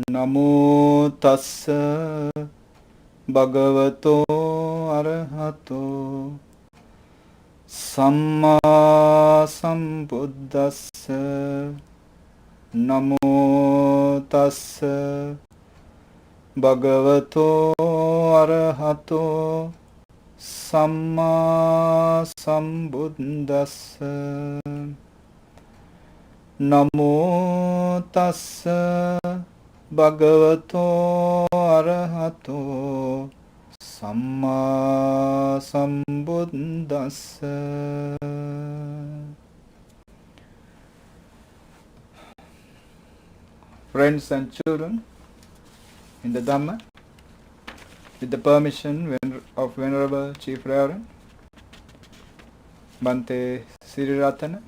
Namo tassa bhagavato arahato samma sambuddhassa. Namo tassa bhagavato arahato samma sambuddhassa. Namo tassa bhagavato arahato samma sambuddhassa. Friends and children in the Dhamma, with the permission of Venerable Chief Reverend Bhante Siriratana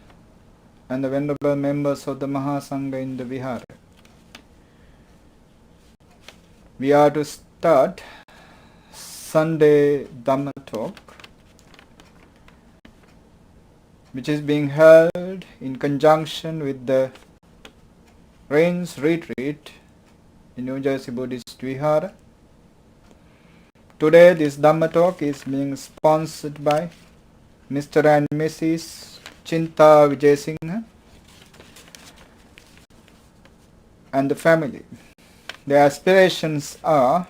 and the venerable members of the Mahasangha in the Vihara, we are to start Sunday Dhamma Talk, which is being held in conjunction with the Rains Retreat in New Jersey Buddhist Vihara. Today this Dhamma Talk is being sponsored by Mr. and Mrs. Chinta Vijayasinghe and the family. Their aspirations are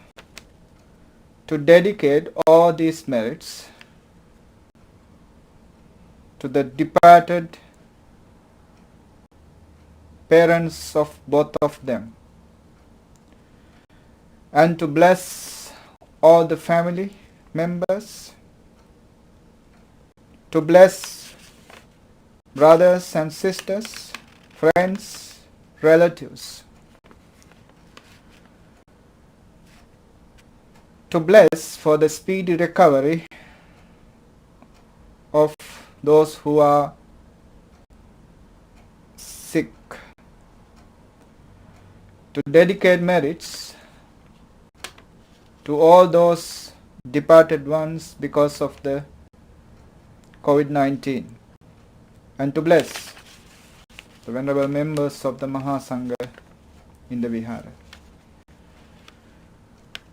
to dedicate all these merits to the departed parents of both of them, and to bless all the family members, to bless brothers and sisters, friends, relatives, to bless for the speedy recovery of those who are sick, to dedicate merits to all those departed ones because of the COVID-19, and to bless the venerable members of the Mahasangha in the Vihara.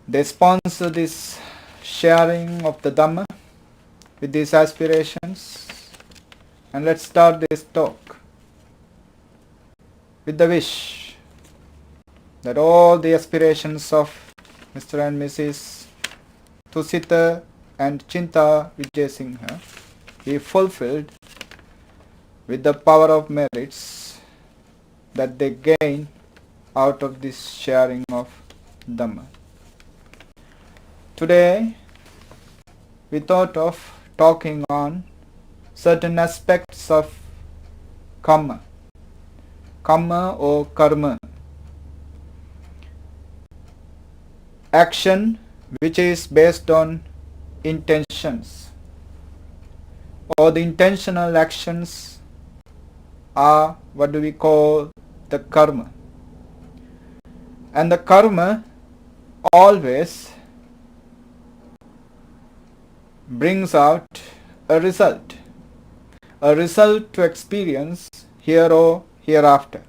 They sponsor this sharing of the Dhamma with these aspirations, and let's start this talk with the wish that all the aspirations of Mr. and Mrs. Tusita and Chinta Vijayasinghe be fulfilled with the power of merits that they gain out of this sharing of Dhamma. Today we thought of talking on certain aspects of karma or karma, action which is based on intentions, or the intentional actions are what do we call the karma. And the karma always brings out a result to experience here or hereafter.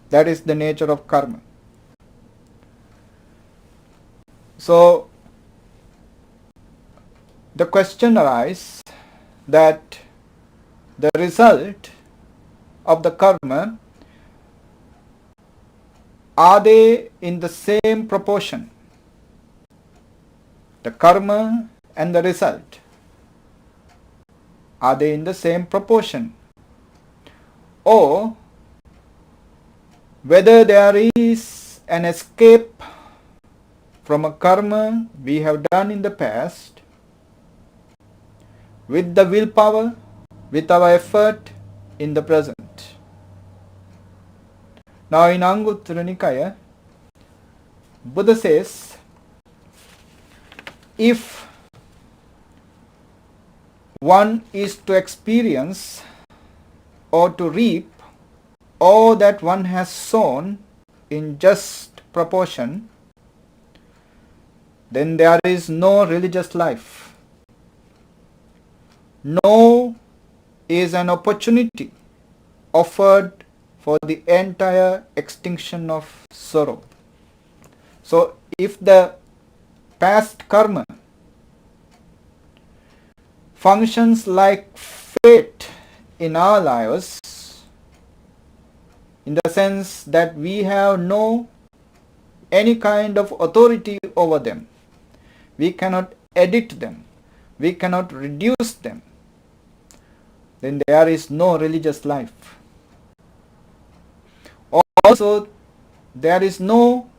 That is the nature of karma. So the question arises that the result of the karma, are they in the same proportion? The karma and the result, are they in the same proportion? Or whether there is an escape from a karma we have done in the past with the willpower, with our effort in the present. Now in Anguttara Nikaya, Buddha says, if one is to experience or to reap all that one has sown in just proportion, then there is no religious life, no is an opportunity offered for the entire extinction of sorrow. So if the past karma functions like fate in our lives, in the sense that we have no any kind of authority over them, we cannot edit them, we cannot reduce them, then there is no religious life. Also, there is no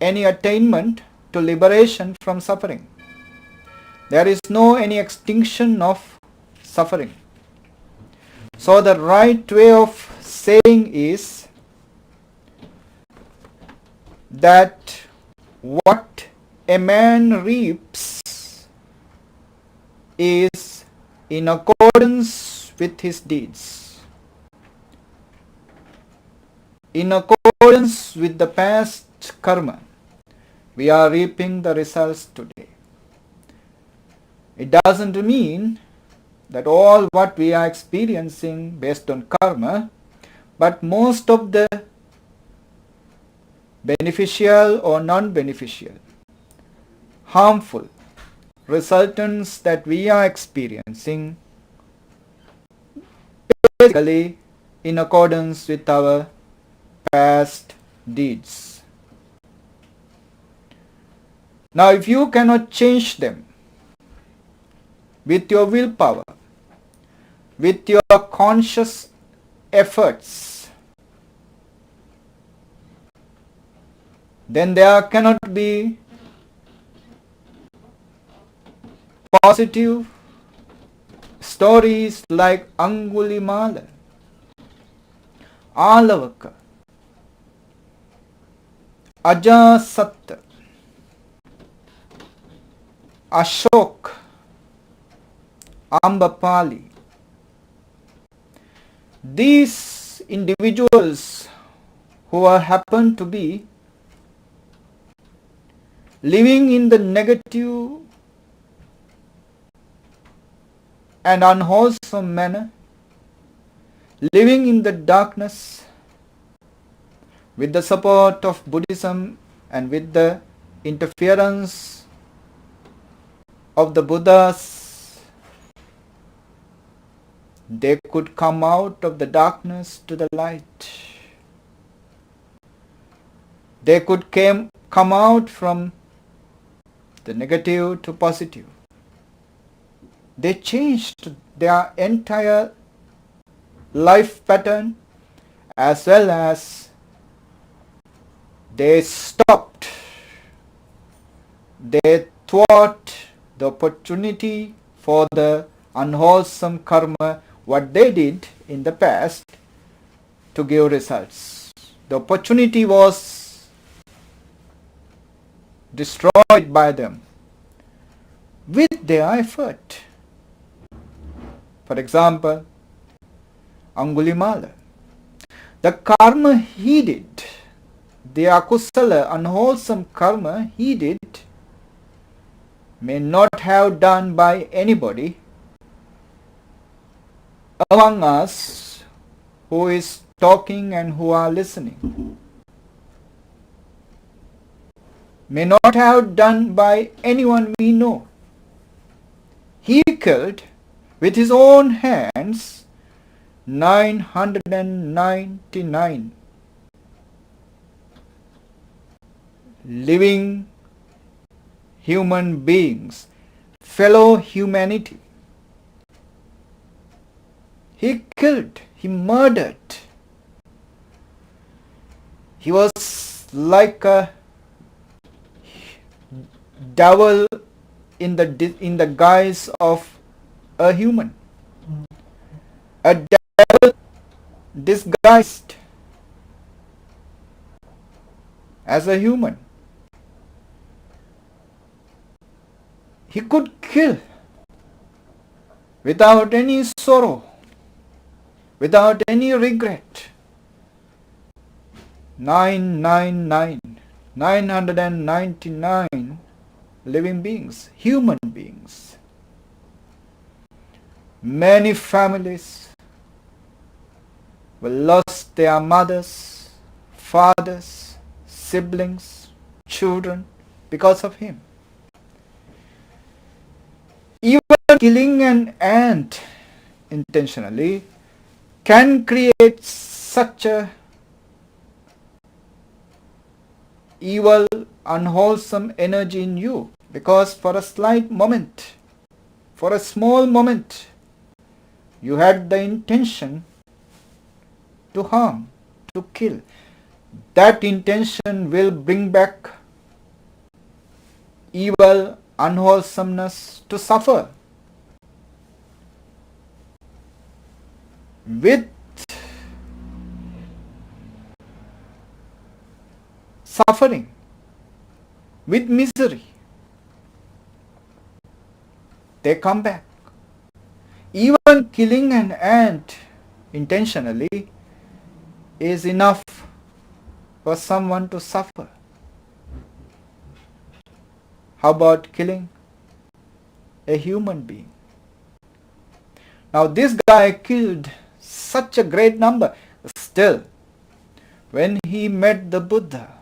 any attainment to liberation from suffering. There is no any extinction of suffering. So the right way of saying is that what a man reaps is in accordance with his deeds, in accordance with the past karma. We are reaping the results today. It doesn't mean that all what we are experiencing based on karma, but most of the beneficial or non-beneficial, harmful resultants that we are experiencing basically in accordance with our past deeds. Now, if you cannot change them with your willpower, with your conscious efforts, then there cannot be positive stories like Angulimala, Alavaka, Ajasatta, Ashok, Ambapali. These individuals who happen to be living in the negative and unwholesome manner, living in the darkness, with the support of Buddhism and with the interference of the Buddhas, they could come out of the darkness to the light. They could come out from the negative to positive. They changed their entire life pattern, as well as they stopped, they thwart the opportunity for the unwholesome karma, what they did in the past, to give results. The opportunity was destroyed by them with their effort. For example, Angulimala, the karma he did, the akusala, unwholesome karma he did, may not have done by anybody among us who is talking and who are listening. May not have done by anyone we know. He killed with his own hands 999 living human beings, fellow humanity. He killed, he murdered. He was like a devil in the guise of a human. A devil disguised as a human. He could kill without any sorrow, without any regret. 999 living beings, human beings. Many families will lost their mothers, fathers, siblings, children because of him. Even killing an ant intentionally can create such a evil, unwholesome energy in you, because for a slight moment, for a small moment, you had the intention to harm, to kill. That intention will bring back evil, unwholesomeness to suffer. With suffering, with misery, they come back. Even killing an ant intentionally is enough for someone to suffer. How about killing a human being? Now this guy killed such a great number. Still, when he met the Buddha,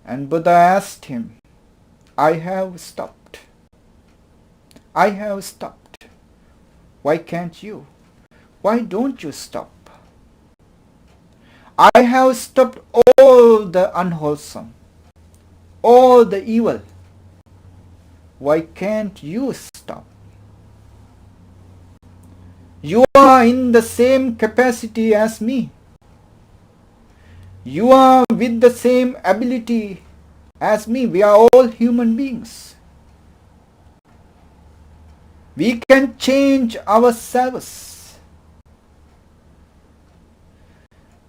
and Buddha asked him, I have stopped. I have stopped. Why can't you? Why don't you stop? I have stopped all the unwholesome, all the evil. Why can't you stop? You are in the same capacity as me. You are with the same ability as me. We are all human beings. We can change ourselves.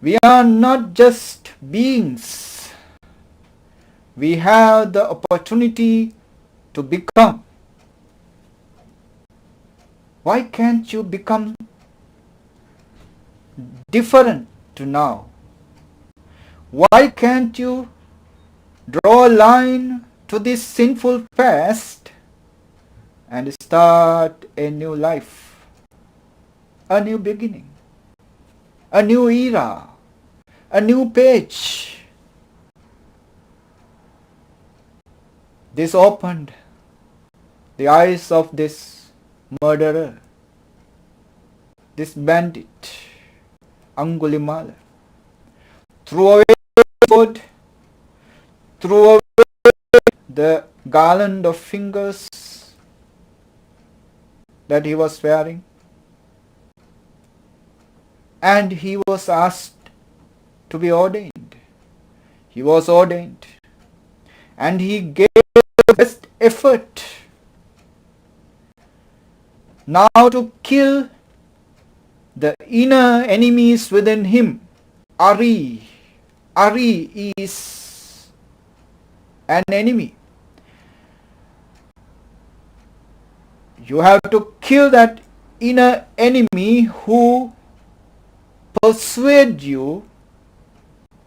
We are not just beings. We have the opportunity to become. Why can't you become different to now? Why can't you draw a line to this sinful past and start a new life, a new beginning, a new era, a new page? This opened the eyes of this murderer, this bandit, Angulimala. Threw away the sword, threw away the garland of fingers that he was wearing, and he was asked to be ordained. He was ordained, and he gave the best effort now to kill the inner enemies within him. Ari is an enemy. You have to kill that inner enemy who persuade you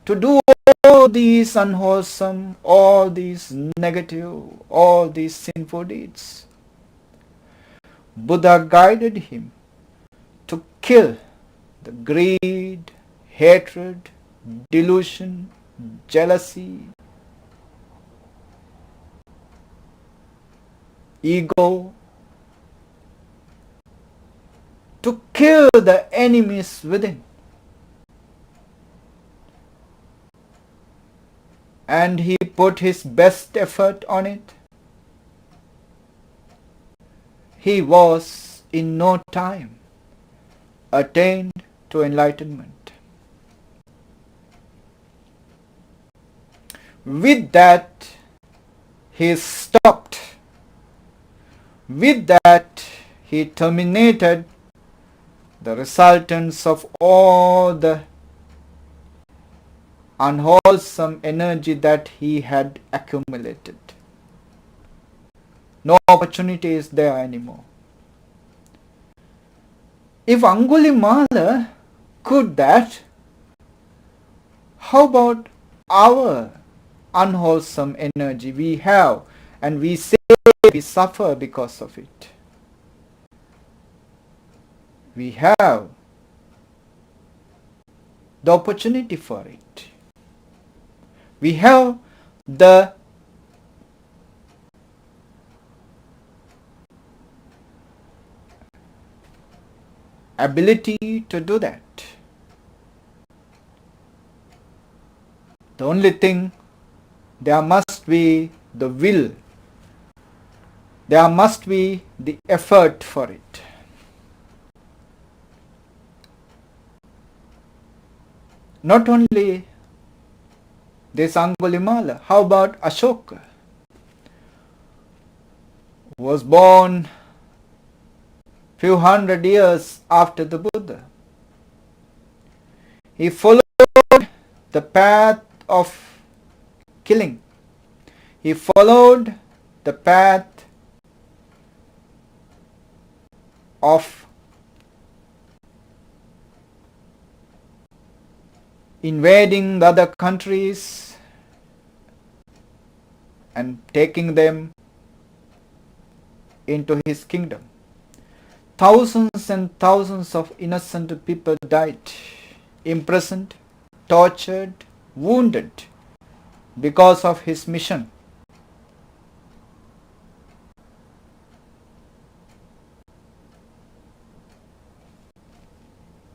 to do all these unwholesome, all these negative, all these sinful deeds. Buddha guided him to kill the greed, hatred, delusion, jealousy, ego, to kill the enemies within. And he put his best effort on it. He was in no time attained to enlightenment. With that, he stopped. With that, he terminated the resultants of all the unwholesome energy that he had accumulated. No opportunity is there anymore. If Angulimala could that, how about our unwholesome energy we have, and we say we suffer because of it? We have the opportunity for it. We have the ability to do that. The only thing, there must be the will. There must be the effort for it. Not only this Angulimala, how about Ashoka, who was born few hundred years after the Buddha? He followed the path of killing. He followed the path of invading the other countries and taking them into his kingdom. Thousands and thousands of innocent people died, imprisoned, tortured, wounded because of his mission.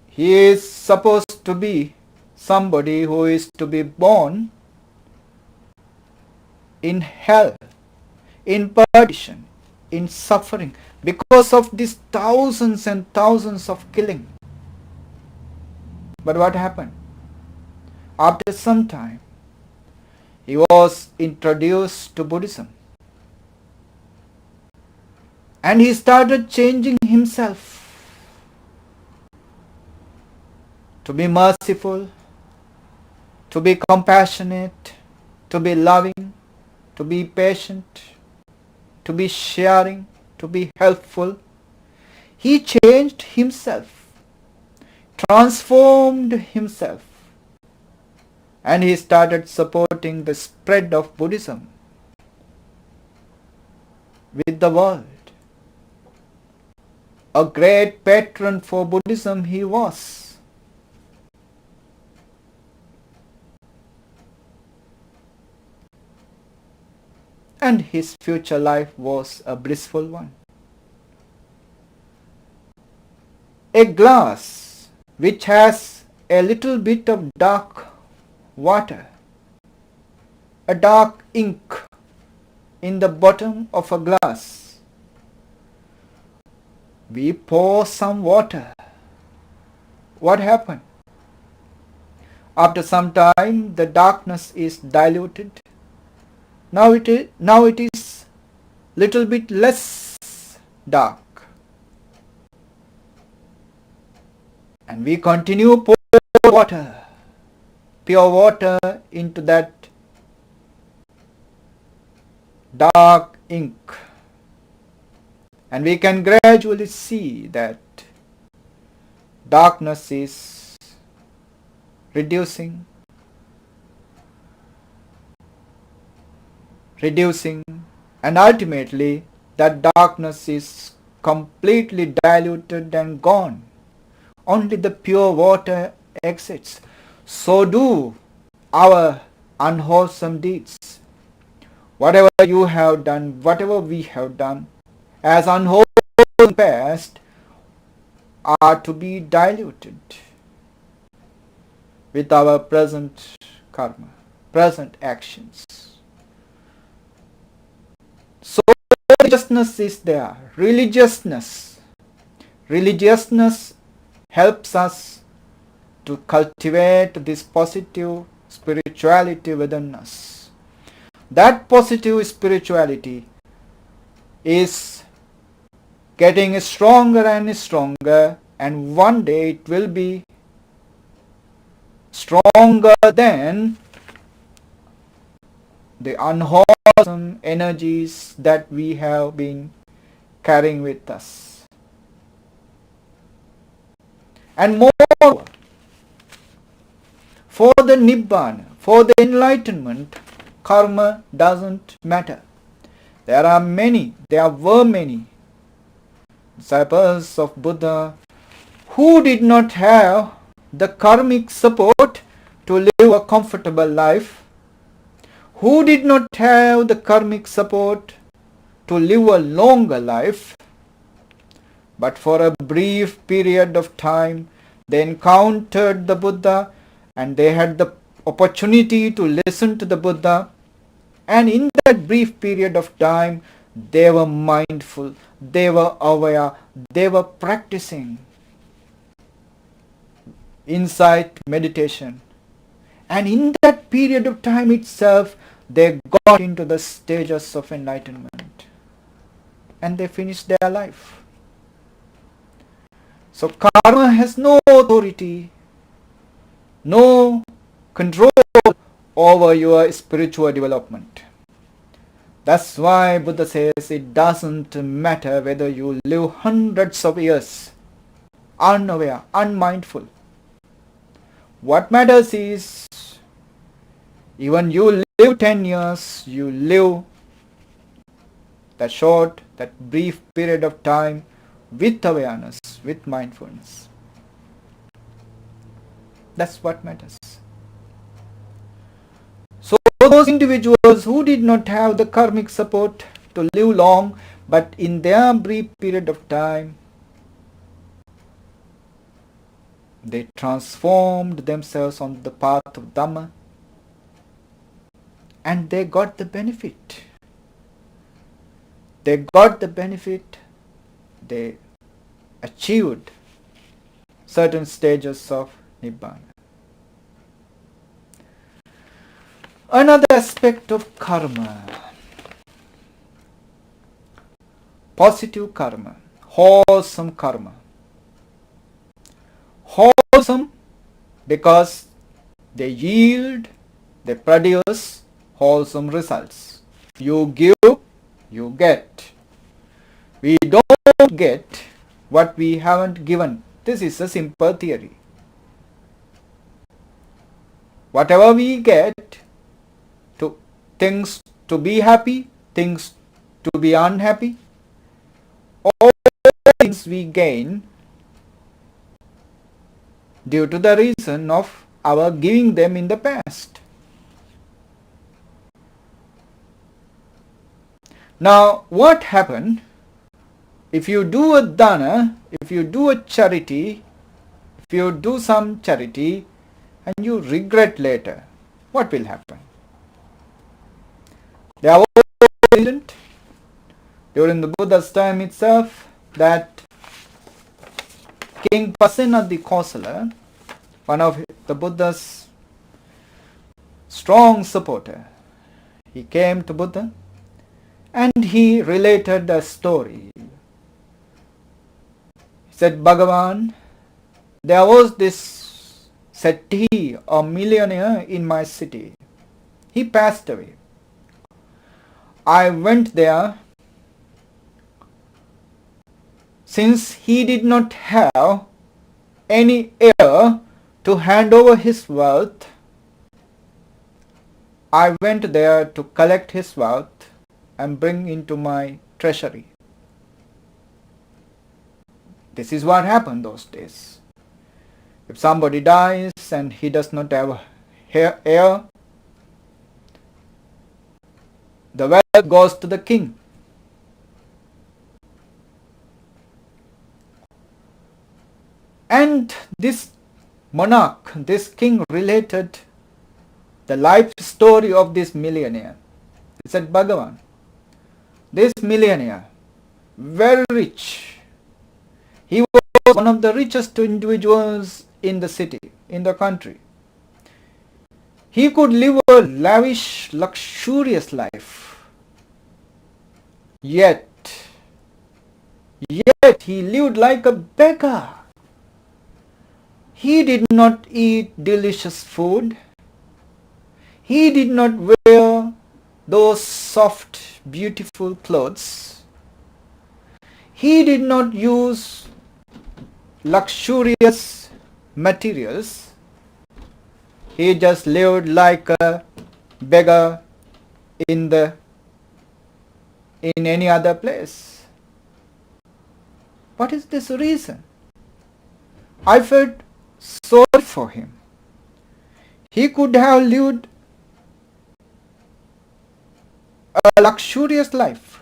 He is supposed to be somebody who is to be born in hell, in perdition, in suffering, because of these thousands and thousands of killing. But what happened? After some time, he was introduced to Buddhism. And he started changing himself to be merciful, to be compassionate, to be loving, to be patient, to be sharing, to be helpful. He changed himself, transformed himself, and he started supporting the spread of Buddhism with the world. A great patron for Buddhism he was. And his future life was a blissful one. A glass which has a little bit of dark water, a dark ink in the bottom of a glass. We pour some water. What happened? After some time, the darkness is diluted. Now it is little bit less dark. And we continue pour water, pure water into that dark ink. And we can gradually see that darkness is reducing, and ultimately that darkness is completely diluted and gone. Only the pure water exits. So do our unwholesome deeds. Whatever you have done, whatever we have done as unwholesome in the past are to be diluted with our present karma, present actions. So religiousness is there. Religiousness helps us to cultivate this positive spirituality within us. That positive spirituality is getting stronger and stronger, and one day it will be stronger than the unwholesome energies that we have been carrying with us. And moreover, for the Nibbana, for the enlightenment, karma doesn't matter. There were many disciples of Buddha who did not have the karmic support to live a comfortable life, who did not have the karmic support to live a longer life, but for a brief period of time they encountered the Buddha and they had the opportunity to listen to the Buddha, and in that brief period of time they were mindful, they were aware, they were practicing insight meditation, and in that period of time itself they got into the stages of enlightenment and they finished their life. So karma has no authority, no control over your spiritual development. That's why Buddha says it doesn't matter whether you live hundreds of years unaware, unmindful. What matters is, even you live 10 years, you live that short, that brief period of time with awareness, with mindfulness. That's what matters. So those individuals who did not have the karmic support to live long, but in their brief period of time, they transformed themselves on the path of Dhamma and they got the benefit. They got the benefit, they achieved certain stages of Nibbana. Another aspect of karma, positive karma, wholesome karma. Wholesome because they yield, they produce wholesome results. You give, you get. We don't get what we haven't given. This is a simple theory. Whatever we get, to things to be happy, things to be unhappy, all things we gain due to the reason of our giving them in the past. Now, what happened if you do a dana, if you do a charity, if you do some charity and you regret later? What will happen? There was an incident during the Buddha's time itself that King Pasena the Kosala, one of the Buddha's strong supporter, he came to Buddha and he related a story. He said, Bhagavan, there was this settee, a millionaire in my city. He passed away. I went there. Since he did not have any heir to hand over his wealth, I went there to collect his wealth and bring into my treasury. This is what happened those days. If somebody dies and he does not have heir, the wealth goes to the king. And this monarch, this king, related the life story of this millionaire. He said, Bhagavan, this millionaire, very rich, he was one of the richest individuals in the city, in the country. He could live a lavish, luxurious life. Yet he lived like a beggar. He did not eat delicious food. He did not wear those soft, beautiful clothes. He did not use luxurious materials. He just lived like a beggar in any other place. What is this reason? I felt sorry for him. He could have lived a luxurious life.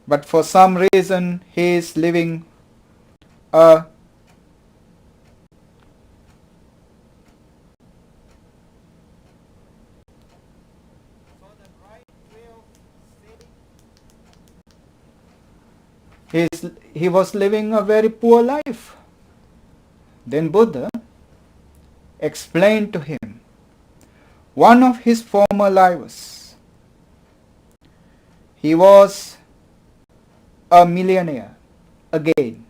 But for some reason he is living a he was living a very poor life. Then Buddha explained to him one of his former lives. He was a millionaire again.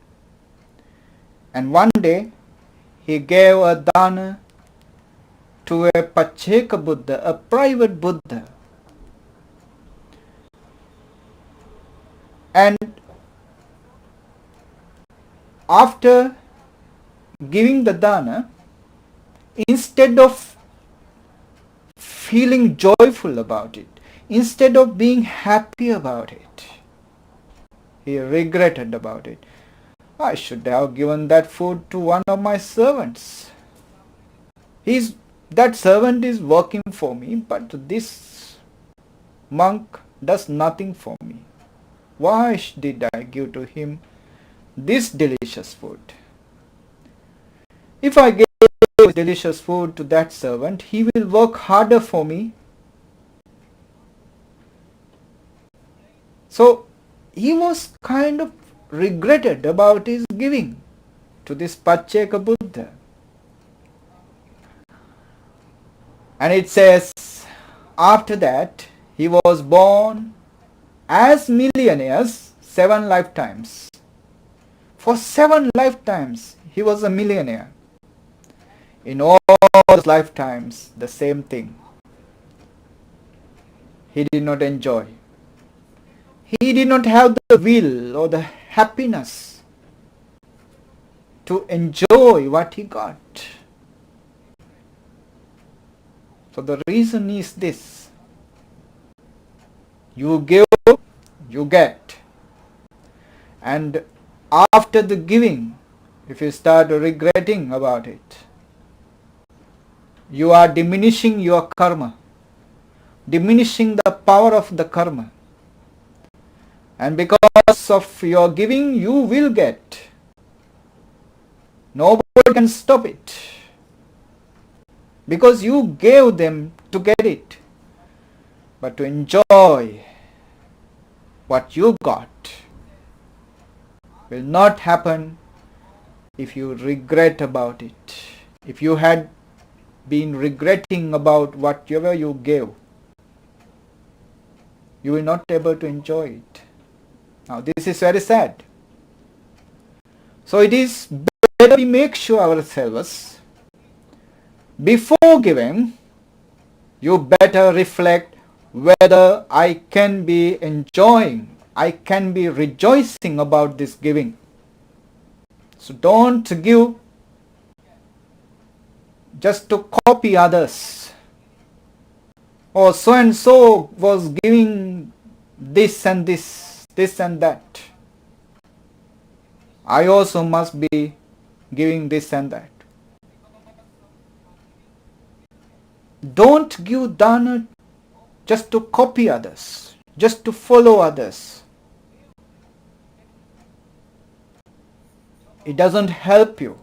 And one day he gave a dana to a Pacheka Buddha, a private Buddha. And after giving the dana, instead of feeling joyful about it, instead of being happy about it, he regretted about it. I should have given that food to one of my servants. That servant is working for me, but this monk does nothing for me. Why did I give to him this delicious food? If I gave delicious food to that servant, he will work harder for me. So he was kind of regretted about his giving to this Pacheka Buddha. And it says, after that, he was born as millionaires 7 lifetimes. For 7 lifetimes, he was a millionaire. In all those lifetimes, the same thing. He did not enjoy. He did not have the will or the happiness to enjoy what he got. So the reason is this: you give, you get. And after the giving, if you start regretting about it, you are diminishing your karma, diminishing the power of the karma. And because of your giving, you will get. Nobody can stop it. Because you gave them to get it. But to enjoy what you got will not happen if you regret about it. If you had been regretting about whatever you gave, you will not be able to enjoy it. Now this is very sad. So it is better we make sure ourselves, before giving, you better reflect whether I can be enjoying, I can be rejoicing about this giving. So don't give just to copy others. Or so and so was giving this and this, this and that. I also must be giving this and that. Don't give dana just to copy others, just to follow others. It doesn't help you.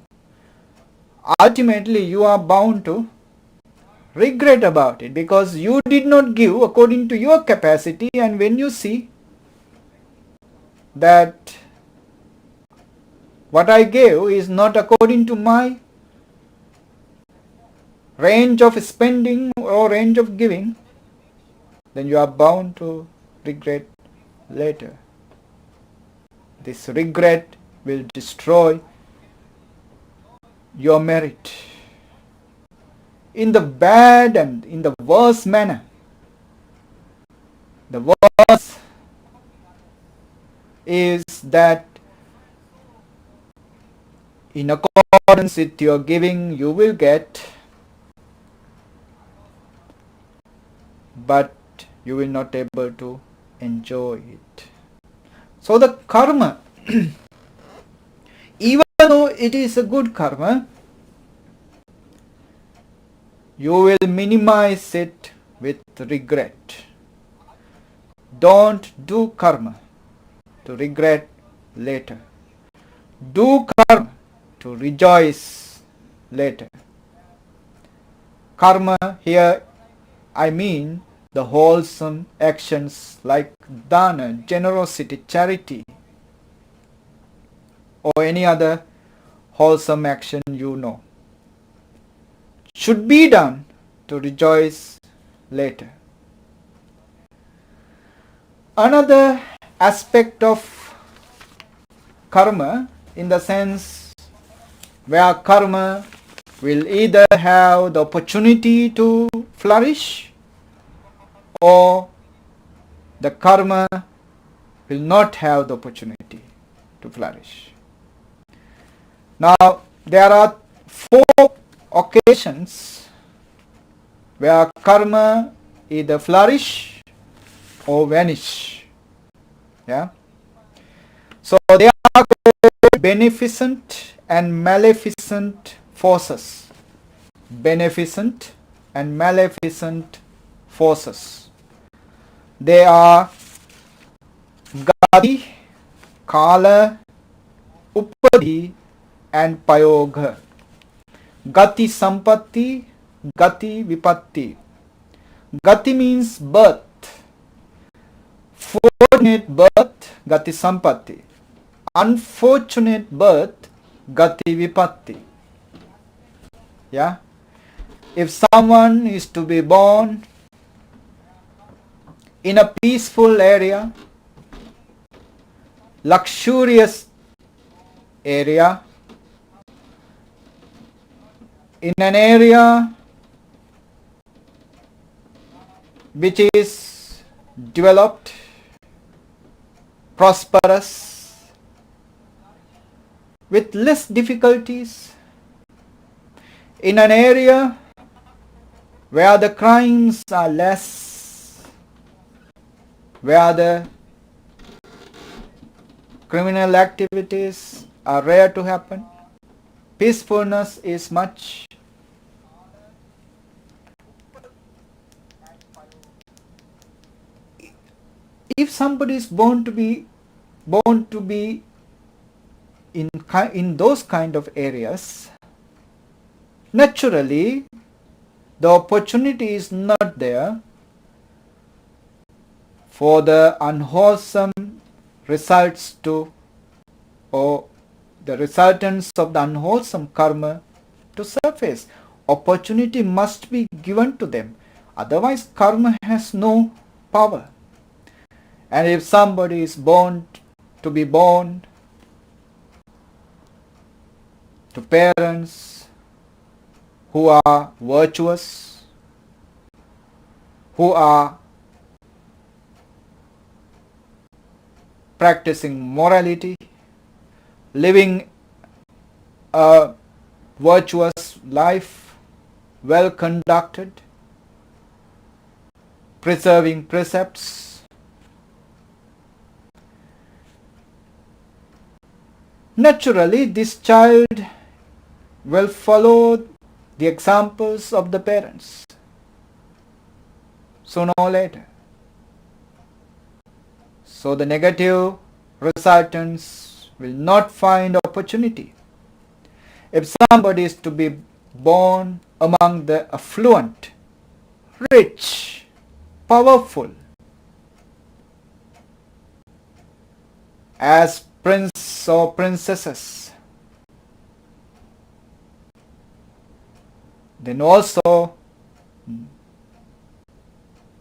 Ultimately, you are bound to regret about it because you did not give according to your capacity, and when you see that what I gave is not according to my range of spending or range of giving, then you are bound to regret later. This regret will destroy your merit in the bad and in the worst manner. The worst is that in accordance with your giving, you will get, but you will not able to enjoy it. So the karma, even though it is a good karma, you will minimize it with regret. Don't do karma to regret later. Do karma to rejoice later. Karma here, I mean the wholesome actions like dana, generosity, charity, or any other wholesome action you know, should be done to rejoice later. Another aspect of karma, in the sense where karma will either have the opportunity to flourish, or the karma will not have the opportunity to flourish. Now, there are 4 occasions where karma either flourish or vanish. Yeah. So they are called beneficent and maleficent forces. Beneficent and maleficent forces. They are gati, kala, upadi and payoga. Gati sampatti, gati vipatti. Gati means birth. Fortunate birth, gati sampatti. Unfortunate birth, gati vipatti. Yeah. If someone is to be born in a peaceful area, luxurious area, in an area which is developed, prosperous, with less difficulties, in an area where the crimes are less, where the criminal activities are rare to happen, peacefulness is much. If somebody is born to be in those kind of areas, naturally the opportunity is not there for the unwholesome results to, or the resultants of the unwholesome karma to surface. Opportunity must be given to them. Otherwise karma has no power. And if somebody is born to parents who are virtuous, who are practicing morality, living a virtuous life, well conducted, preserving precepts, naturally this child will follow the examples of the parents sooner or later. So the negative resultants will not find opportunity. If somebody is to be born among the affluent, rich, powerful, as prince or princesses, then also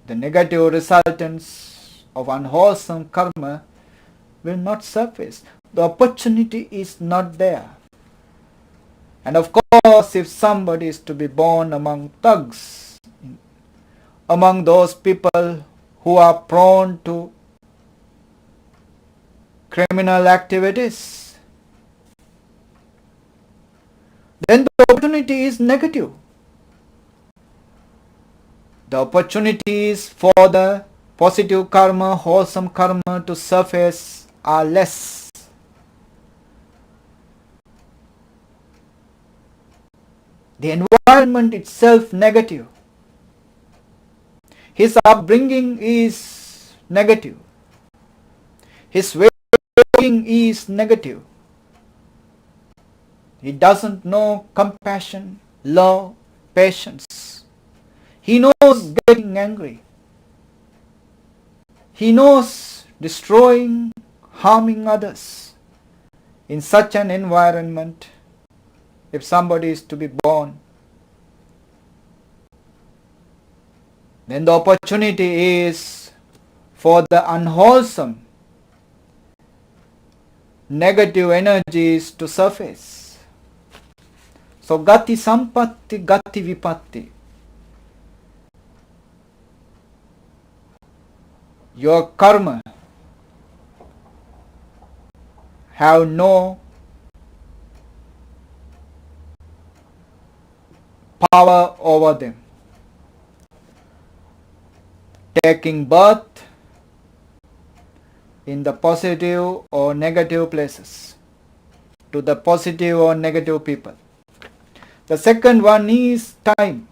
the negative resultants of unwholesome karma will not surface. The opportunity is not there. And of course, if somebody is to be born among thugs, among those people who are prone to criminal activities, then the opportunity is negative. The opportunities for the positive karma, wholesome karma to surface are less. The environment itself negative. His upbringing is negative. His way of thinking is negative. He doesn't know compassion, love, patience. He knows getting angry. He knows destroying, harming others. In such an environment, if somebody is to be born, then the opportunity is for the unwholesome, negative energies to surface. So gati sampatti, gati vipatti. Your karma have no power over them. Taking birth in the positive or negative places, to the positive or negative people. The second one is time.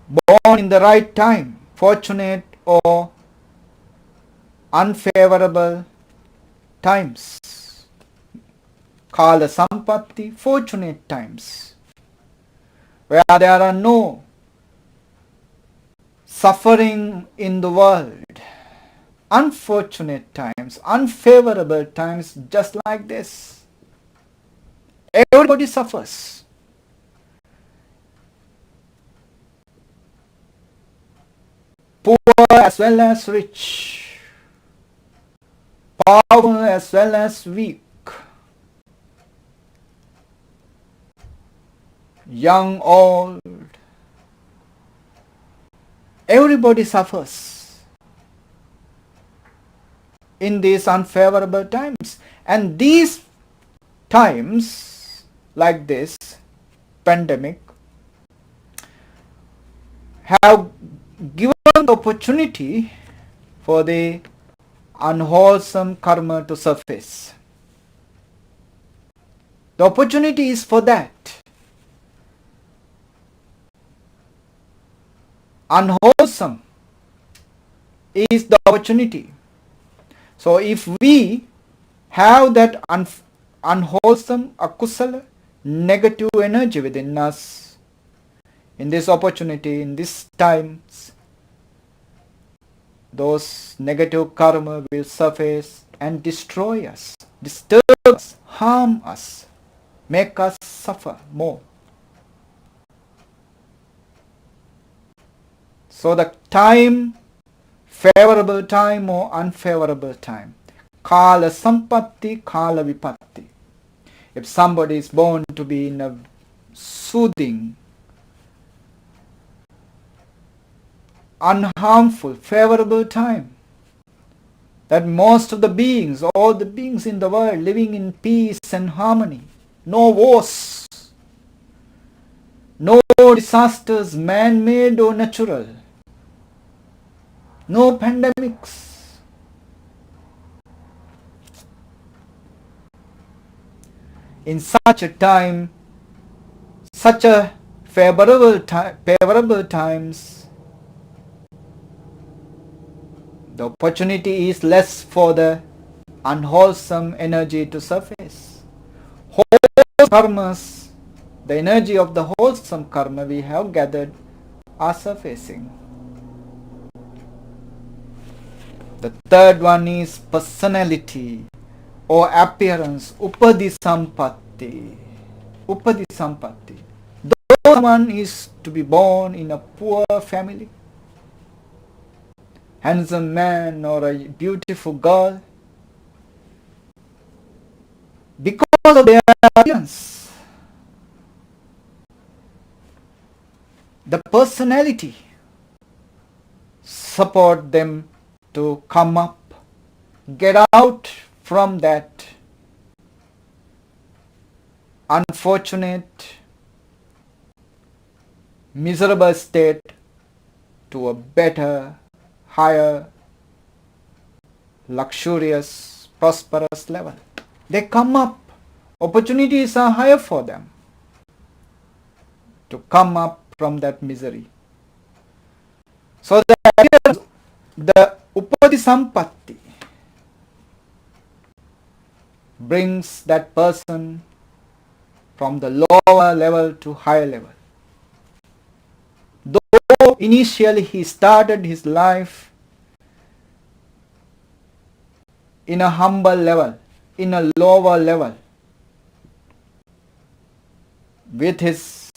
Born in the right time, fortunate or unfavorable times. Kala sampatti, fortunate times, where there are no suffering in the world. Unfortunate times, unfavorable times, just like this. Everybody suffers. Poor as well as rich, powerful as well as weak, young, old, everybody suffers in these unfavorable times. And these times, like this pandemic, have given the opportunity for the unwholesome karma to surface. The opportunity is for that. Unwholesome is the opportunity. So if we have that unwholesome, akusala, negative energy within us, in this opportunity, in these times, those negative karma will surface and destroy us, disturb us, harm us, make us suffer more. So the time, favorable time or unfavorable time, kala sampatti, kala vipatti. If somebody is born to be in a soothing, unharmful, favorable time, that most of the beings, all the beings in the world living in peace and harmony, no wars, no disasters, man-made or natural, no pandemics. In such a time, such a favorable times, the opportunity is less for the unwholesome energy to surface. Wholesome karmas, the energy of the wholesome karma we have gathered, are surfacing. The third one is personality or appearance, upadi sampatti. Upadi sampatti. Though someone is to be born in a poor family, handsome man or a beautiful girl, because of their appearance, the personality support them to come up, get out from that unfortunate miserable state to a better, higher, luxurious, prosperous level. They come up. Opportunities are higher for them to come up from that misery. So the Upadi Sampatti brings that person from the lower level to higher level. Though initially he started his life in a humble level, in a lower level, with his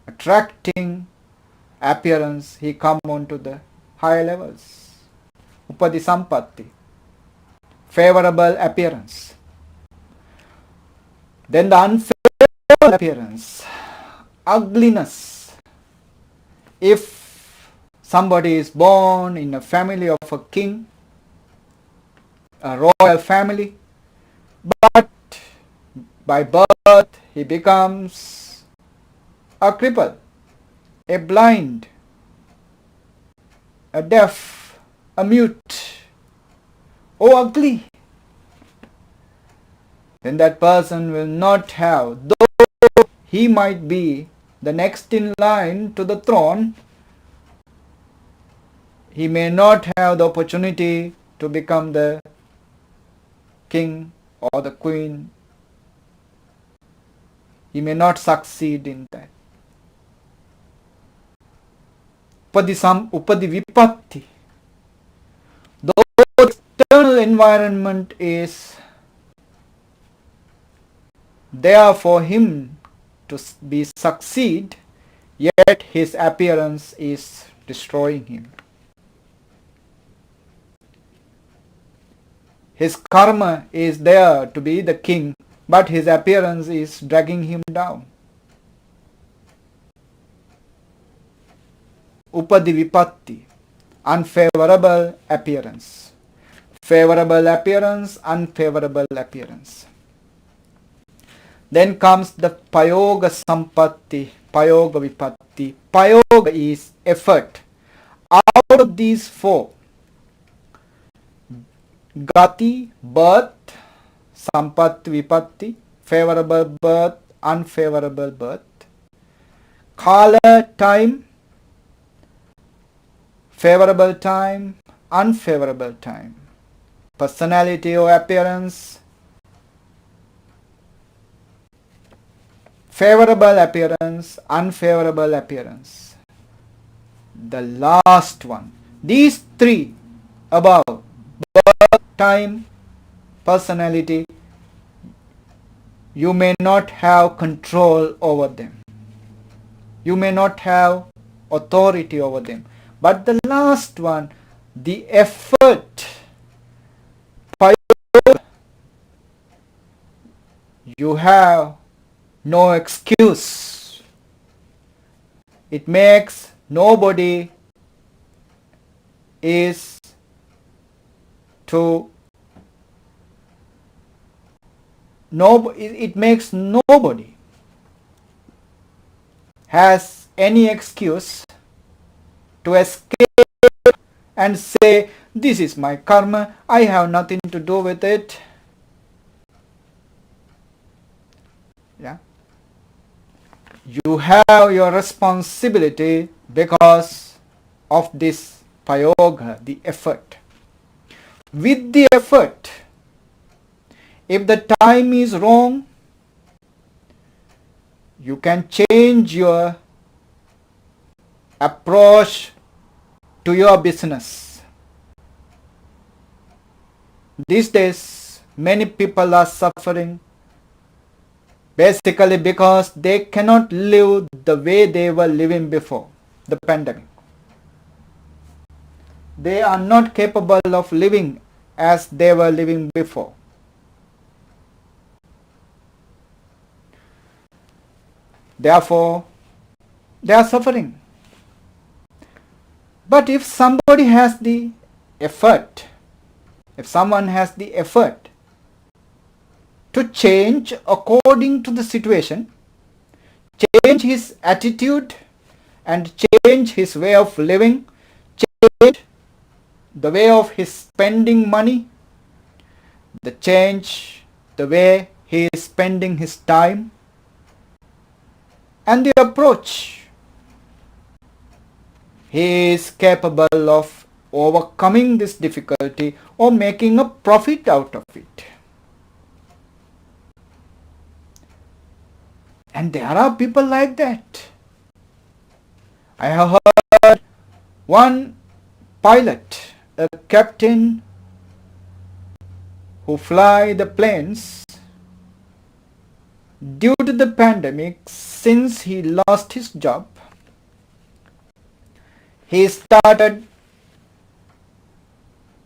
attracting appearance, he come on to the higher levels. Upadi Sampatti, favorable appearance. Then the unfavorable appearance, ugliness. If somebody is born in a family of a king, a royal family, but by birth he becomes a cripple, a blind, a deaf, a mute, or ugly, then that person will not have, though he might be the next in line to the throne, he may not have the opportunity to become the king or the queen. He may not succeed in that. Upadi Vipatti. Though the external environment is there for him to be succeed, yet his appearance is destroying him. His karma is there to be the king, but his appearance is dragging him down. Upadi Vipatti, unfavorable appearance. Favorable appearance, unfavorable appearance. Then comes the Payoga Sampatti, Payoga Vipatti. Payoga is effort. Out of these four, Gati, birth, Sampatti, Vipatti, favorable birth, unfavorable birth. Kala, time, favorable time, unfavorable time. Personality or appearance, favorable appearance, unfavorable appearance. The last one. These three above, birth, time, personality, you may not have control over them. You may not have authority over them. But the last one, the effort, you have no excuse. It makes nobody is to it makes nobody has any excuse to escape and say, this is my karma, I have nothing to do with it. Yeah. You have your responsibility because of this payoga, the effort. With the effort, if the time is wrong, you can change your approach to your business. These days, many people are suffering basically because they cannot live the way they were living before the pandemic. They are not capable of living as they were living before. Therefore, they are suffering. But if somebody has the effort, if someone has the effort to change according to the situation, change his attitude and change his way of living, change the way of his spending money, the way he is spending his time, and the approach. He is capable of overcoming this difficulty or making a profit out of it. And there are people like that. I have heard one pilot, a captain who fly the planes, due to the pandemic, since he lost his job, he started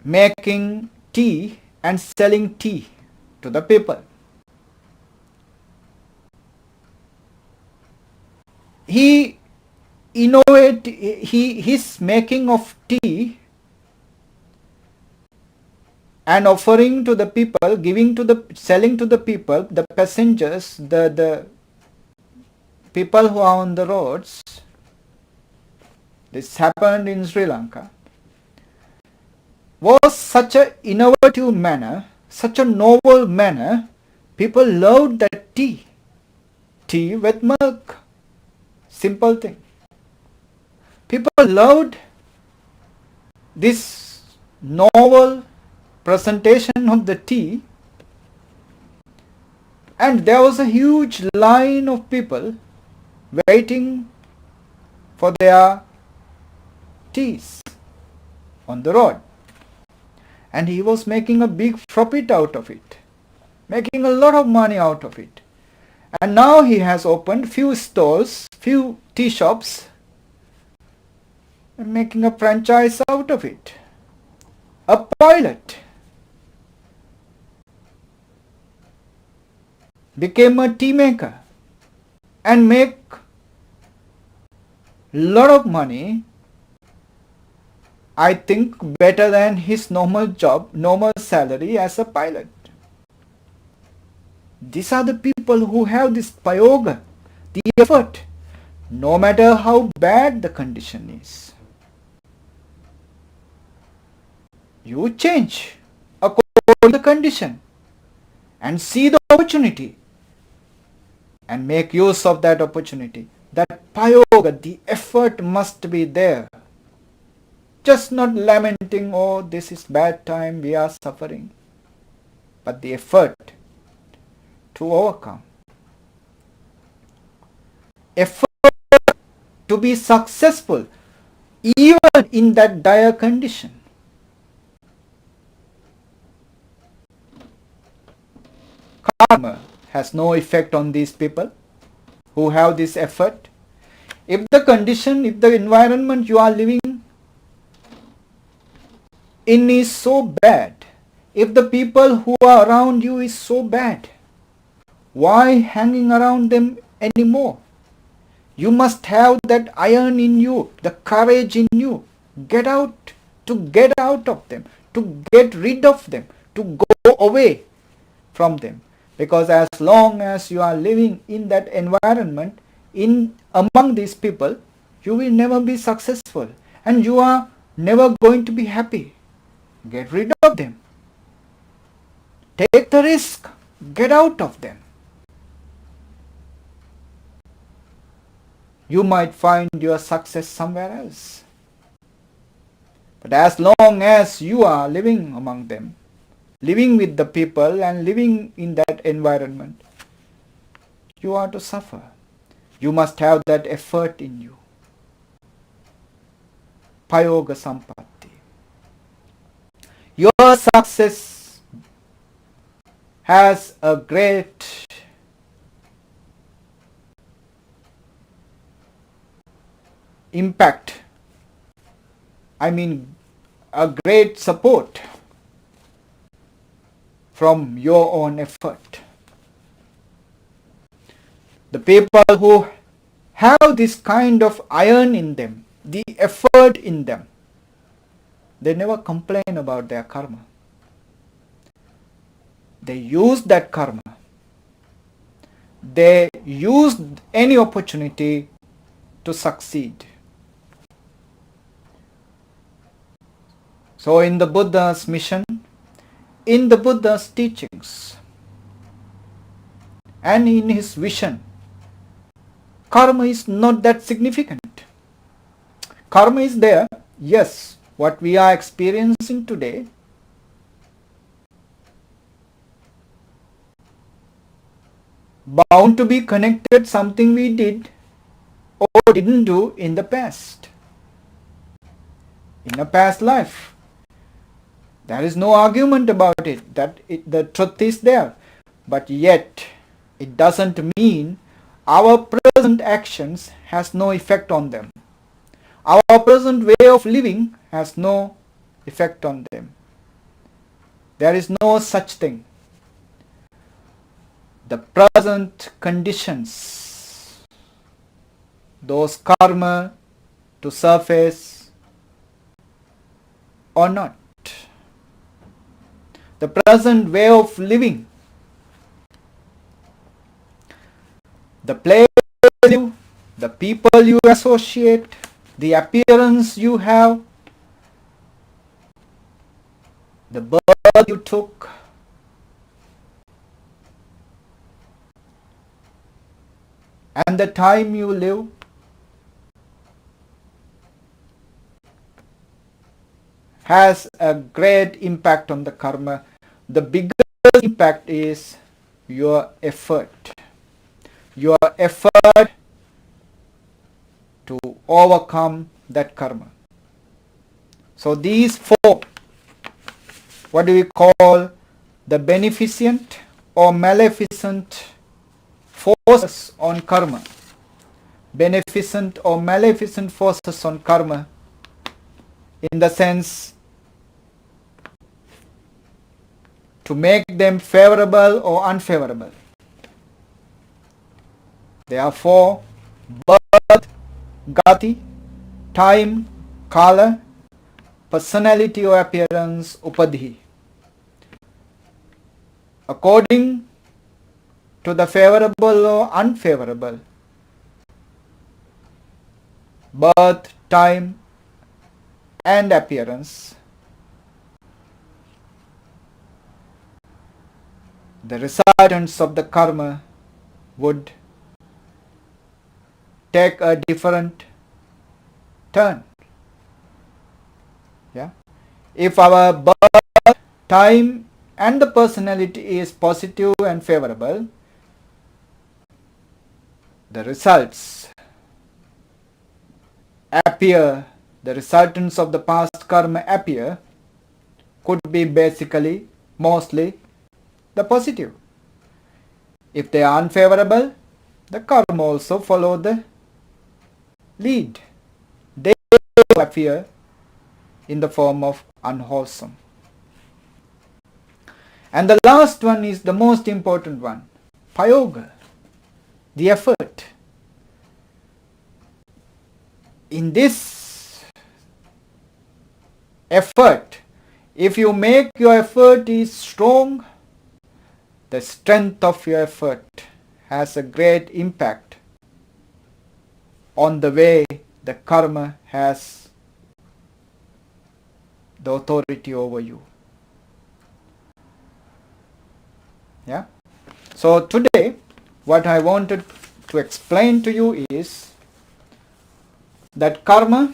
making tea and selling tea to the people. His making of tea and offering to the people, selling to the people, the passengers, the people who are on the roads. This happened in Sri Lanka. Was such an innovative manner, such a novel manner. People loved that tea. Tea with milk. Simple thing. People loved this novel presentation of the tea, and there was a huge line of people waiting for their teas on the road, and he was making a big profit out of it, making a lot of money out of it. And now he has opened few stores, few tea shops, and making a franchise out of it. A pilot became a tea maker and make lot of money, I think better than his normal job, normal salary as a pilot. These are the people who have this payoga, the effort, no matter how bad the condition is. You change according to the condition and see the opportunity and make use of that opportunity. That payoga, the effort must be there. Just not lamenting, oh, this is bad time, we are suffering. But the effort to overcome. Effort to be successful even in that dire condition. Karma has no effect on these people who have this effort. If the condition, if the environment you are living in is so bad, if the people who are around you is so bad, why hanging around them anymore? You must have that iron in you, the courage in you. Get out of them, to get rid of them, to go away from them. Because as long as you are living in that environment, among these people, you will never be successful and you are never going to be happy. Get rid of them. Take the risk. Get out of them. You might find your success somewhere else. But as long as you are living among them, living with the people and living in that environment, you are to suffer. You must have that effort in you. Payoga Sampatti. Your success has a great impact. I mean, a great support from your own effort. The people who have this kind of iron in them, the effort in them, they never complain about their karma. They use that karma. they used any opportunity to succeed. So in the Buddha's mission, in the Buddha's teachings, and in his vision, karma is not that significant. Karma is there, yes, what we are experiencing today, bound to be connected something we did or didn't do in the past, in a past life. There is no argument about it, that the truth is there. But yet, it doesn't mean our present actions has no effect on them. Our present way of living has no effect on them. There is no such thing. The present conditions, those karma to surface or not. The present way of living, the place you live, the people you associate, the appearance you have, the birth you took, and the time you live, has a great impact on the karma. The biggest impact is your effort. Your effort to overcome that karma. So these four, what do we call the beneficent or maleficent forces on karma? Beneficent or maleficent forces on karma, in the sense to make them favorable or unfavorable. There are four: birth, gati, time, kala, personality or appearance, upadhi. According to the favorable or unfavorable, birth, time, and appearance, the resultants of the karma would take a different turn. Yeah. If our birth, time, and the personality is positive and favorable, the results appear, the resultants of the past karma appear, could be basically, mostly, the positive. If they are unfavorable, the karma also follow the lead. They appear in the form of unwholesome. And the last one is the most important one, payoga, the effort. In this effort, if you make your effort is strong, the strength of your effort has a great impact on the way the karma has the authority over you. Yeah. So today, what I wanted to explain to you is that karma,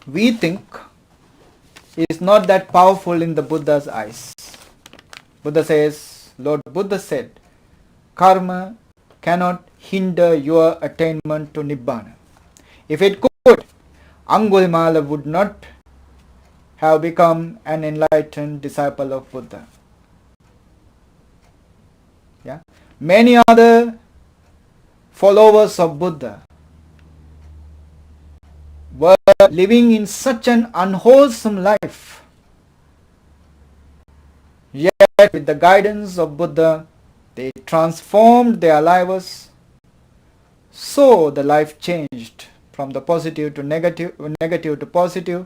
we think, is not that powerful in the Buddha's eyes. Buddha says, Lord Buddha said, karma cannot hinder your attainment to Nibbana. If it could, Angulimala would not have become an enlightened disciple of Buddha. Yeah? Many other followers of Buddha were living in such an unwholesome life. Yet with the guidance of Buddha, they transformed their lives, so the life changed from the positive to negative, negative to positive,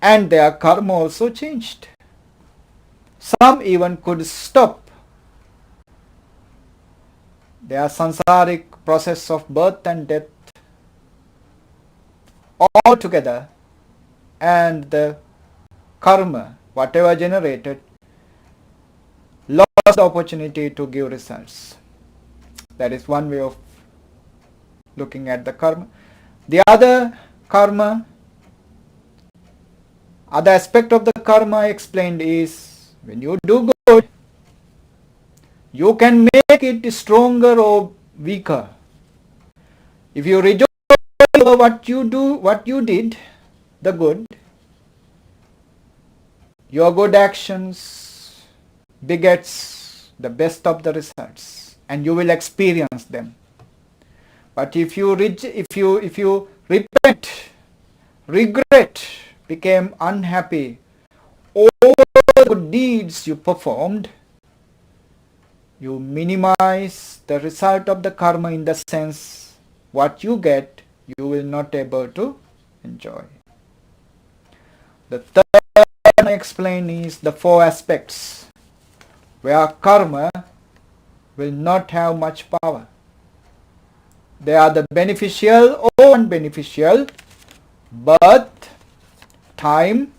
and their karma also changed. Some even could stop their samsaric process of birth and death all together, and the karma, whatever generated, lost the opportunity to give results. That is one way of looking at the karma. The other karma, other aspect of the karma explained is, when you do good, you can make it stronger or weaker. If you rejoice over what you did, the good, your good actions begets the best of the results, and you will experience them. But if you repent, regret, became unhappy, all the good deeds you performed, you minimize the result of the karma, in the sense what you get, you will not able to enjoy. The third I explain is the four aspects where karma will not have much power. They are the beneficial or unbeneficial, birth, time,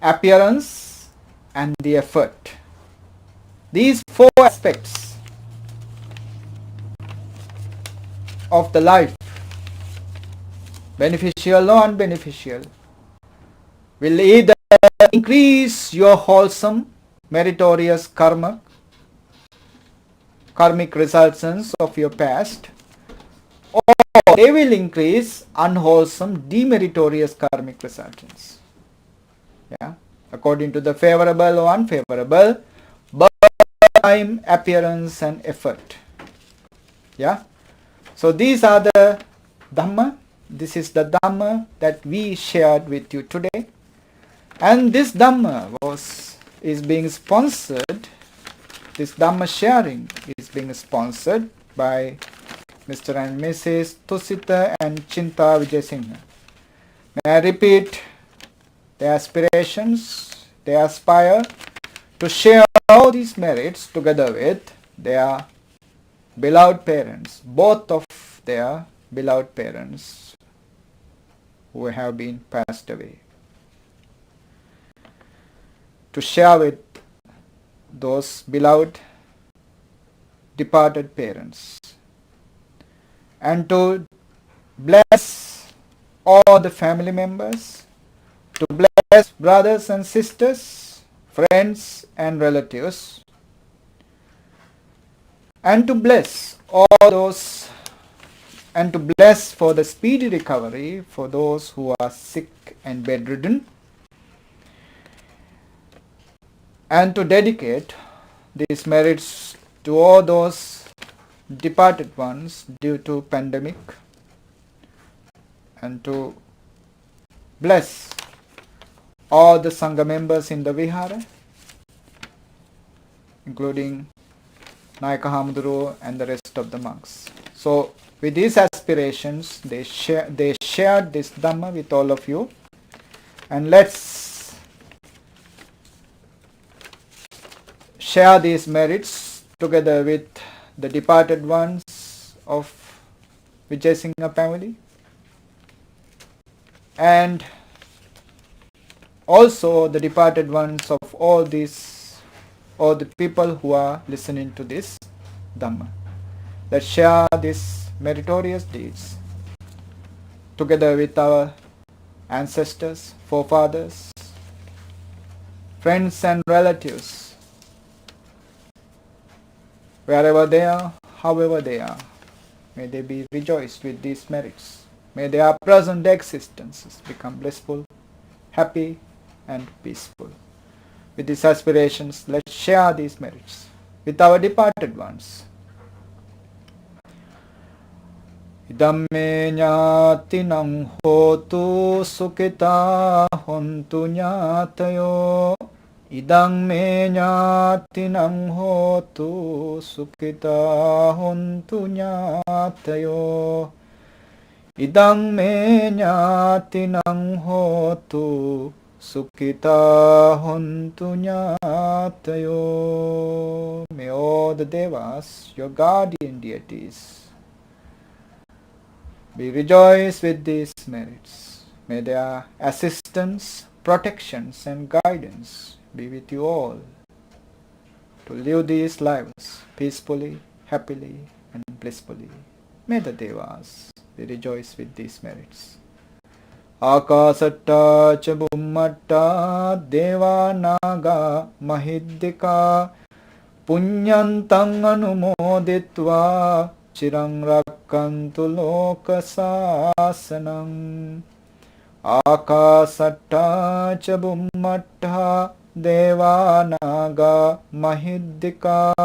appearance, and the effort. These four aspects of the life, beneficial or unbeneficial, will either increase your wholesome, meritorious karmic results of your past, or they will increase unwholesome, demeritorious karmic results. Yeah, according to the favorable or unfavorable, birth, time, appearance, and effort. Yeah. So these are the Dhamma. This is the Dhamma that we shared with you today. And this Dhamma is being sponsored, this Dhamma sharing is being sponsored by Mr. and Mrs. Tusita and Chinta Vijayasinghe. May I repeat their aspirations? They aspire to share all these merits together with their beloved parents, both of their beloved parents who have been passed away. To share with those beloved departed parents, and to bless all the family members, to bless brothers and sisters, friends and relatives, and to bless all those, and to bless for the speedy recovery for those who are sick and bedridden, and to dedicate these merits to all those departed ones due to pandemic, and to bless all the Sangha members in the Vihara, including Nayaka Hamuduru and the rest of the monks. So with these aspirations, they shared this Dhamma with all of you, and let's share these merits together with the departed ones of Vijayasinghe family, and also the departed ones of all the people who are listening to this Dhamma. Let's share these meritorious deeds together with our ancestors, forefathers, friends and relatives, wherever they are, however they are. May they be rejoiced with these merits. May their present existences become blissful, happy and peaceful. With these aspirations, let's share these merits with our departed ones. Idamme ñātinam hotu sukhita hontu ñātayo. Idang me ñātinam hotu sukhita hontu ñātayo. Idang me ñātinam hotu Sukhita hontu ñātayo. May all the devas, your guardian deities, be rejoiced with these merits. May their assistance, protections and guidance be with you all to live these lives peacefully, happily and blissfully. May the devas be rejoiced with these merits. Akasatta ca bummatta deva naga mahiddika punyantang anumoditva chirang rakkantu loka sasanam. Akasatta ca bummatta deva naga mahiddika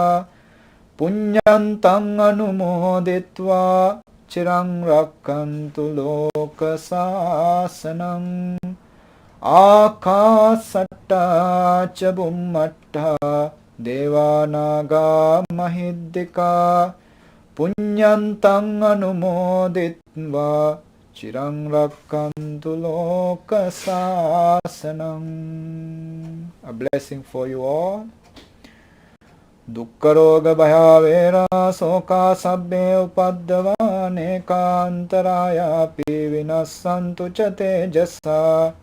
punyantang anumoditva chirang rakkantu loka sasanam. Akasatta ca bummatta deva naga mahiddika punyantang anumoditva chirang rakkantu loka sasanam. A blessing for you all. Dukkharoga bhayavera soka sabbe upaddava nekantaraya pi vinassantu ca tejasa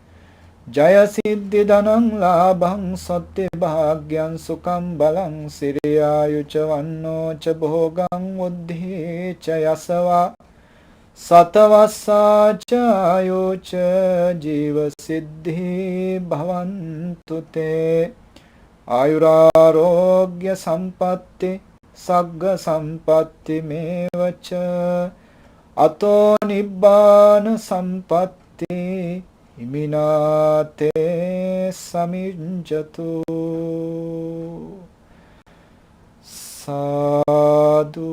jaya siddhi dhanam labham satti bhagyam sukham balang siriyayu ca vanno ca bhogam buddhi ca yasava satavassa ca ayu ca jiva siddhi bhavantu te. Ayurarogya sampatti sagga sampatti mevacha ato nibbana sampatti iminate saminjatu. Sadhu.